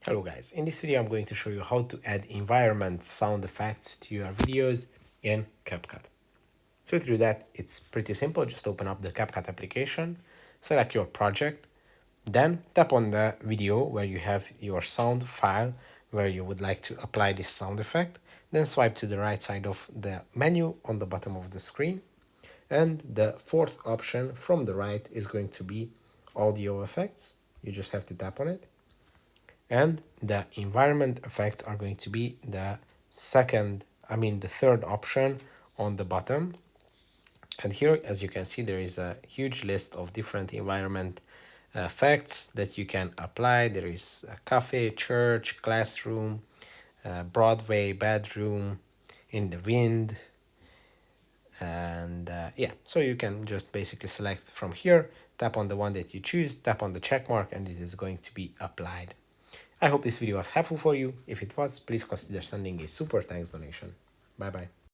Hello guys, in this video I'm going to show you how to add environment sound effects to your videos in CapCut. So to do that, it's pretty simple. Just open up the CapCut application, select your project, then tap on the video where you have your sound file where you would like to apply this sound effect. Then swipe to the right side of the menu on the bottom of the screen. And the fourth option from the right is going to be audio effects. You just have to tap on it, and the environment effects are going to be the the third option on the bottom. And here, as you can see, there is a huge list of different environment effects that you can apply. There is a cafe, church, classroom, Broadway, bedroom, in the wind, and yeah, so you can just basically select from here, tap on the one that you choose, tap on the check mark, and it is going to be applied. I hope this video was helpful for you. If it was, please consider sending a super thanks donation. Bye bye.